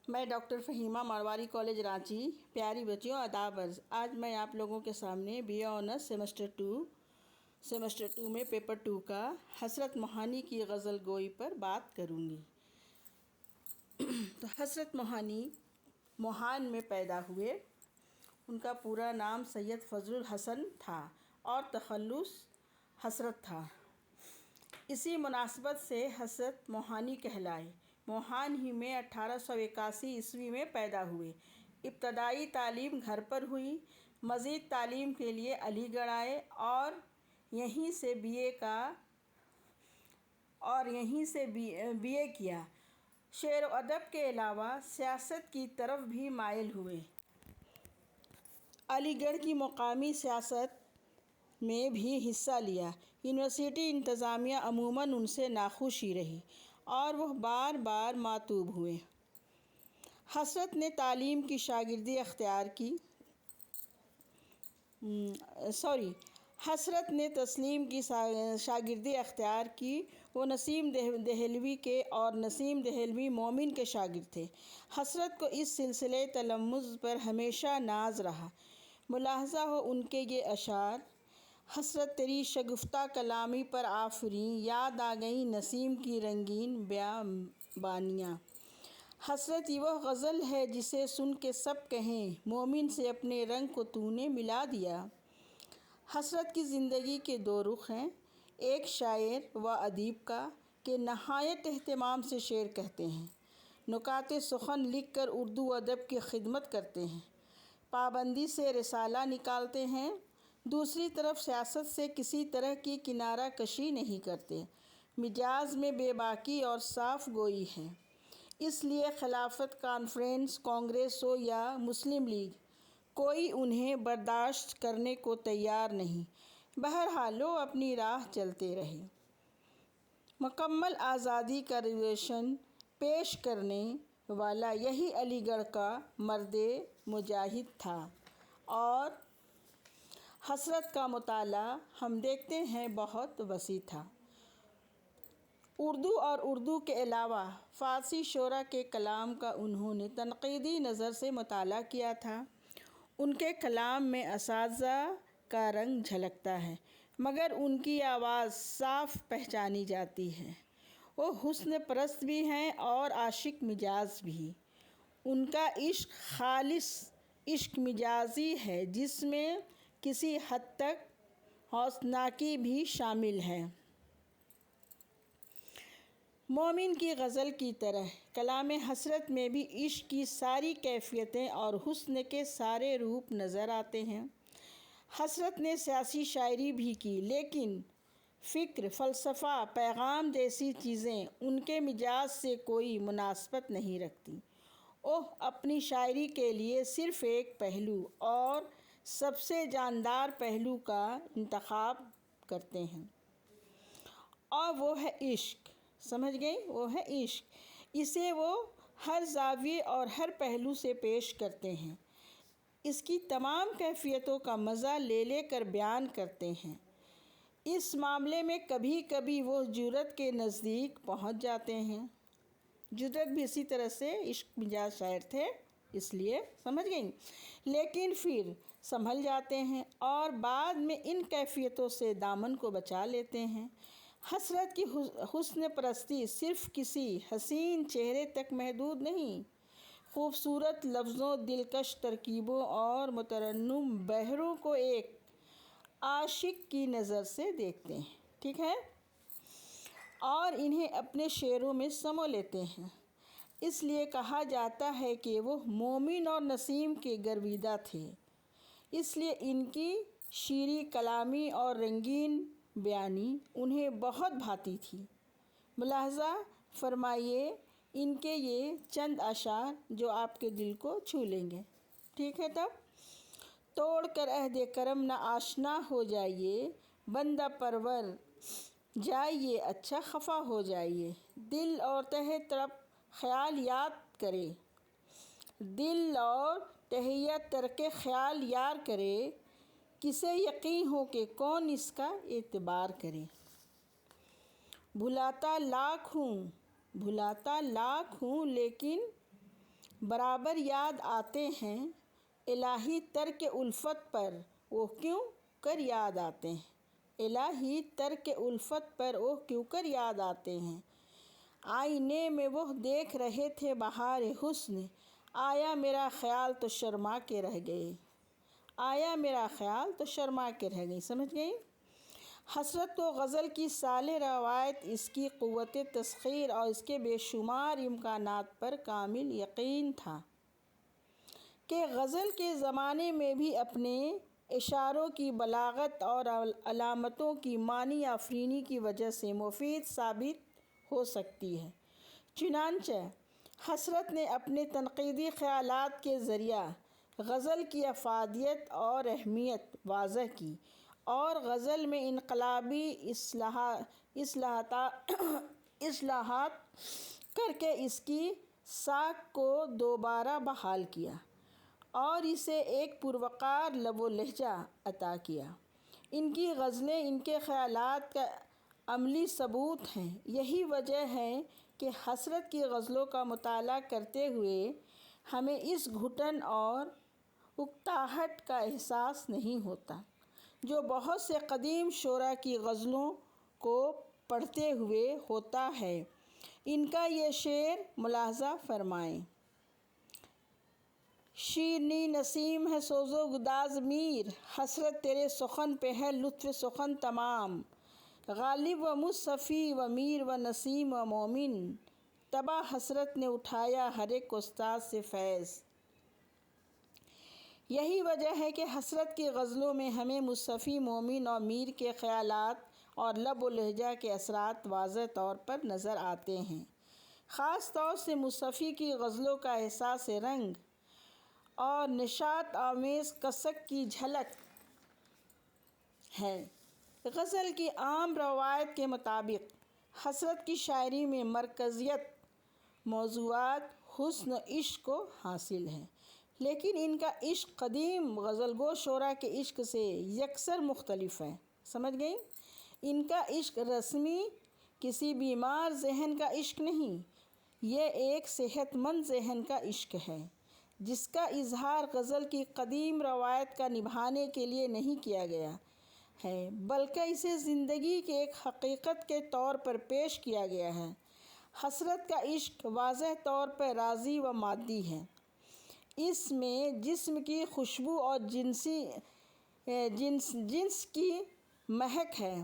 میں doctor Fahima مرواری college Ranchi. پیاری بچیوں، آداب عرض. آج میں آپ لوگوں کے سامنے بی اے آنرس سیمسٹر 2 میں پیپر 2 کا حسرت موہانی کی غزل گوئی پر بات کروں گی. تو حسرت موہانی موہان میں پیدا ہوئے. ان کا پورا نام سید فضل الحسن تھا اور تخلص حسرت تھا. اسی مناسبت سے حسرت موہانی کہلائے. موہان ہی میں 1881 میں پیدا ہوئے. ابتدائی تعلیم گھر پر ہوئی. مزید تعلیم کے لیے علی گڑھ آئے اور یہیں سے بی اے کیا. شعر و ادب کے علاوہ سیاست کی طرف بھی مائل ہوئے. علی گڑھ کی مقامی سیاست میں بھی حصہ لیا. یونیورسٹی انتظامیہ عموماً ان سے ناخوش ہی رہی اور وہ بار بار معطوب ہوئے. حسرت نے تعلیم کی حسرت نے تسلیم کی شاگردی اختیار کی. وہ نسیم دہلوی کے اور نسیم دہلوی مومن کے شاگرد تھے. حسرت کو اس سلسلے تلمذ پر ہمیشہ ناز رہا. ملاحظہ ہو ان کے یہ اشعار: حسرت تیری شگفتہ کلامی پر آفریں، یاد آ گئیں نسیم کی رنگین بیابانیاں. حسرت یہ وہ غزل ہے جسے سن کے سب کہیں، مومن سے اپنے رنگ کو تو نے ملا دیا. حسرت کی زندگی کے دو رخ ہیں، ایک شاعر و ادیب کا کہ نہایت اہتمام سے شعر کہتے ہیں، نکات سخن لکھ کر اردو ادب کی خدمت کرتے ہیں، پابندی سے رسالہ نکالتے ہیں. دوسری طرف سیاست سے کسی طرح کی کنارہ کشی نہیں کرتے، مزاج میں بے باکی اور صاف گوئی ہے. اس لیے خلافت کانفرنس، کانگریس ہو یا مسلم لیگ، کوئی انہیں برداشت کرنے کو تیار نہیں. بہرحال وہ اپنی راہ چلتے رہے. مکمل آزادی کا ریزولوشن پیش کرنے والا یہی علی گڑھ کا مرد مجاہد تھا. اور حسرت کا مطالعہ ہم دیکھتے ہیں بہت وسیع تھا. اردو اور اردو کے علاوہ فارسی شعراء کے کلام کا انہوں نے تنقیدی نظر سے مطالعہ کیا تھا. ان کے کلام میں اساتذہ کا رنگ جھلکتا ہے مگر ان کی آواز صاف پہچانی جاتی ہے. وہ حسن پرست بھی ہیں اور عاشق مزاج بھی. ان کا عشق خالص عشق مجازی ہے جس میں کسی حد تک حوصناکی بھی شامل ہے. مومن کی غزل کی طرح کلام حسرت میں بھی عشق کی ساری کیفیتیں اور حسن کے سارے روپ نظر آتے ہیں. حسرت نے سیاسی شاعری بھی کی لیکن فکر، فلسفہ، پیغام جیسی چیزیں ان کے مزاج سے کوئی مناسبت نہیں رکھتیں. وہ اپنی شاعری کے لیے صرف ایک پہلو اور سب سے جاندار پہلو کا انتخاب کرتے ہیں اور وہ ہے عشق. سمجھ گئیں؟ وہ ہے عشق. اسے وہ ہر زاویے اور ہر پہلو سے پیش کرتے ہیں، اس کی تمام کیفیتوں کا مزہ لے لے کر بیان کرتے ہیں. اس معاملے میں کبھی کبھی وہ جرأت کے نزدیک پہنچ جاتے ہیں. جرأت بھی اسی طرح سے عشق مزاج شاعر تھے، اس لیے سمجھ گئیں، لیکن پھر سنبھل جاتے ہیں اور بعد میں ان کیفیتوں سے دامن کو بچا لیتے ہیں. حسرت کی حسن پرستی صرف کسی حسین چہرے تک محدود نہیں، خوبصورت لفظوں، دلکش ترکیبوں اور مترنم بہروں کو ایک عاشق کی نظر سے دیکھتے ہیں، ٹھیک ہے، اور انہیں اپنے شعروں میں سمو لیتے ہیں. اس لیے کہا جاتا ہے کہ وہ مومن اور نسیم کے گرویدہ تھے. اس لیے ان کی شیریں کلامی اور رنگین بیانی انہیں بہت بھاتی تھی. ملاحظہ فرمائیے ان کے یہ چند اشعار جو آپ کے دل کو چھو لیں گے، ٹھیک ہے. تب توڑ کر عہد کرم نہ آشنا ہو جائیے، بندہ پرور جائیے اچھا خفا ہو جائیے. دل اور تہہ طرف خیال یاد کرے، دل اور تہیہ ترک خیال یار کرے، کسے یقین ہو کہ کون اس کا اعتبار کرے. بھلاتا لاکھ ہوں لیکن برابر یاد آتے ہیں، الہی ترک الفت پر وہ کیوں کر یاد آتے ہیں، الہی ترک الفت پر وہ کیوں کر یاد آتے ہیں۔ آئینے میں وہ دیکھ رہے تھے بہار حسن، آیا میرا خیال تو شرما کے رہ گئے، آیا میرا خیال تو شرما کے رہ گئی۔ سمجھ گئی؟ حسرت کو غزل کی سالہ روایت، اس کی قوت تسخیر اور اس کے بے شمار امکانات پر کامل یقین تھا کہ غزل کے زمانے میں بھی اپنے اشاروں کی بلاغت اور علامتوں کی معنی آفرینی کی وجہ سے مفید ثابت ہو سکتی ہے۔ چنانچہ حسرت نے اپنے تنقیدی خیالات کے ذریعہ غزل کی افادیت اور اہمیت واضح کی اور غزل میں انقلابی اصلاحات کر کے اس کی ساکھ کو دوبارہ بحال کیا اور اسے ایک پروقار لب و لہجہ عطا کیا۔ ان کی غزلیں ان کے خیالات کا عملی ثبوت ہیں۔ یہی وجہ ہے کہ حسرت کی غزلوں کا مطالعہ کرتے ہوئے ہمیں اس گھٹن اور اکتاہٹ کا احساس نہیں ہوتا جو بہت سے قدیم شعراء کی غزلوں کو پڑھتے ہوئے ہوتا ہے۔ ان کا یہ شعر ملاحظہ فرمائیں: شیریں نسیم ہے سوز و گداز میر، حسرت تیرے سخن پہ ہے لطف سخن تمام، غالب و مصطفی و میر و نسیم و مومن، طبع حسرت نے اٹھایا ہر ایک استاد سے فیض۔ یہی وجہ ہے کہ حسرت کی غزلوں میں ہمیں مصطفی، مومن اور میر کے خیالات اور لب و لہجہ کے اثرات واضح طور پر نظر آتے ہیں۔ خاص طور سے مصطفی کی غزلوں کا احساس رنگ اور نشاط آمیز کسک کی جھلک ہے۔ غزل کی عام روایت کے مطابق حسرت کی شاعری میں مرکزیت موضوعات حسن و عشق کو حاصل ہے، لیکن ان کا عشق قدیم غزل گو شعراء کے عشق سے یکسر مختلف ہے۔ سمجھ گئیں؟ ان کا عشق رسمی کسی بیمار ذہن کا عشق نہیں، یہ ایک صحت مند ذہن کا عشق ہے جس کا اظہار غزل کی قدیم روایت کا نبھانے کے لیے نہیں کیا گیا ہے بلکہ اسے زندگی کی ایک حقیقت کے طور پر پیش کیا گیا ہے۔ حسرت کا عشق واضح طور پر راضی و مادی ہے، اس میں جسم کی خوشبو اور جنس کی مہک ہے،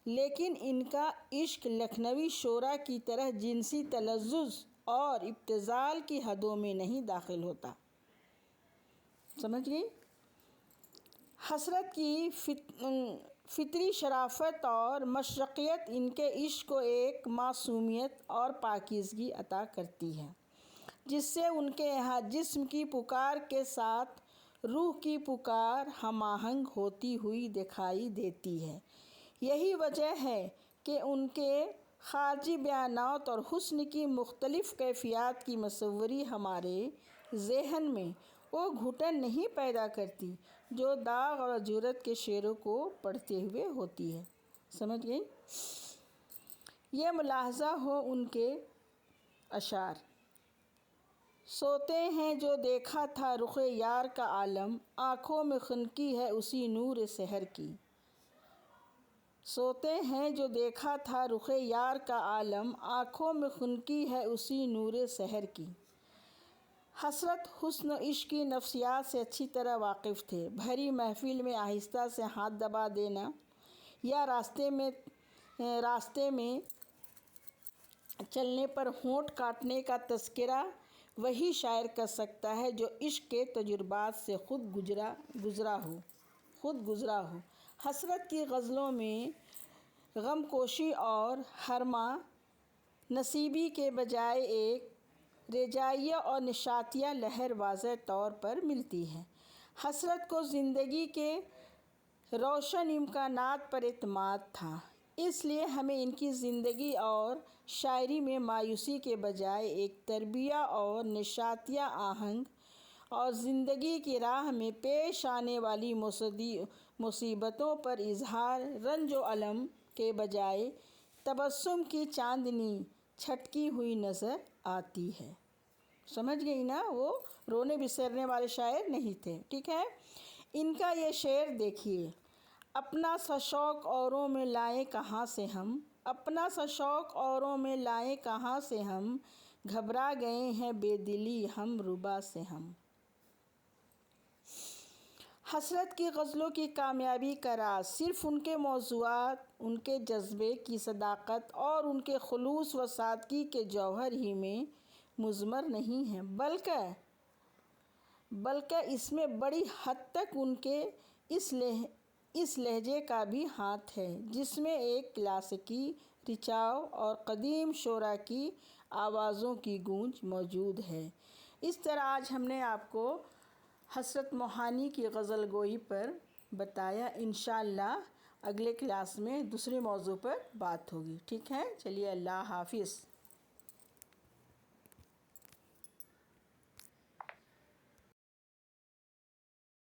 لیکن ان کا عشق لکھنوی شعراء کی طرح جنسی تلذذ اور ابتذال کی حدوں میں نہیں داخل ہوتا۔ سمجھ گئی؟ حسرت کی فطری شرافت اور مشرقیت ان کے عشق کو ایک معصومیت اور پاکیزگی عطا کرتی ہے جس سے ان کے یہاں جسم کی پکار کے ساتھ روح کی پکار ہم آہنگ ہوتی ہوئی دکھائی دیتی ہے۔ یہی وجہ ہے کہ ان کے خارجی بیانات اور حسن کی مختلف کیفیات کی مصوری ہمارے ذہن میں وہ گھٹن نہیں پیدا کرتی جو داغ اور جرأت کے شعروں کو پڑھتے ہوئے ہوتی ہے۔ سمجھ گئی؟ یہ ملاحظہ ہو ان کے اشعار: سوتے ہیں جو دیکھا تھا رخ یار کا عالم، آنکھوں میں خنکی ہے اسی نور سحر کی۔ سوتے ہیں جو دیکھا تھا رخ یار کا عالم، آنکھوں میں خنکی ہے اسی نور سحر کی۔ حسرت حسن و عشق کی نفسیات سے اچھی طرح واقف تھے۔ بھری محفل میں آہستہ سے ہاتھ دبا دینا یا راستے میں چلنے پر ہونٹ کاٹنے کا تذکرہ وہی شاعر کر سکتا ہے جو عشق کے تجربات سے خود گزرا ہو۔ حسرت کی غزلوں میں غم کوشی اور ہرما نصیبی کے بجائے ایک رجائیہ اور نشاطیہ لہر واضح طور پر ملتی ہے۔ حسرت کو زندگی کے روشن امکانات پر اعتماد تھا، اس لیے ہمیں ان کی زندگی اور شاعری میں مایوسی کے بجائے ایک تربیہ اور نشاطیہ آہنگ اور زندگی کی راہ میں پیش آنے والی مصیبتوں پر اظہار رنج و الم کے بجائے تبسم کی چاندنی چھٹکی ہوئی نظر آتی ہے۔ سمجھ گئی نا؟ وہ رونے بسرنے والے شاعر نہیں تھے، ٹھیک ہے۔ ان کا یہ شعر دیکھیے، اپنا سا شوق اوروں میں لائیں کہاں سے ہم، اپنا سا شوق اوروں میں لائیں کہاں سے ہم، گھبرا گئے ہیں بے دلی ہم ربا سے ہم۔ حسرت کی غزلوں کی کامیابی کا راز صرف ان کے موضوعات، ان کے جذبے کی صداقت اور ان کے خلوص و سادگی کے جوہر ہی میں مضمر نہیں ہے، بلکہ اس میں بڑی حد تک ان کے اس لہجے کا بھی ہاتھ ہے جس میں ایک کلاسیکی رچاؤ اور قدیم شعراء کی آوازوں کی گونج موجود ہے۔ اس طرح آج ہم نے آپ کو حسرت موہانی کی غزل گوئی پر بتایا۔ انشاءاللہ اگلے کلاس میں دوسرے موضوع پر بات ہوگی، ٹھیک ہے؟ چلیے، اللہ حافظ۔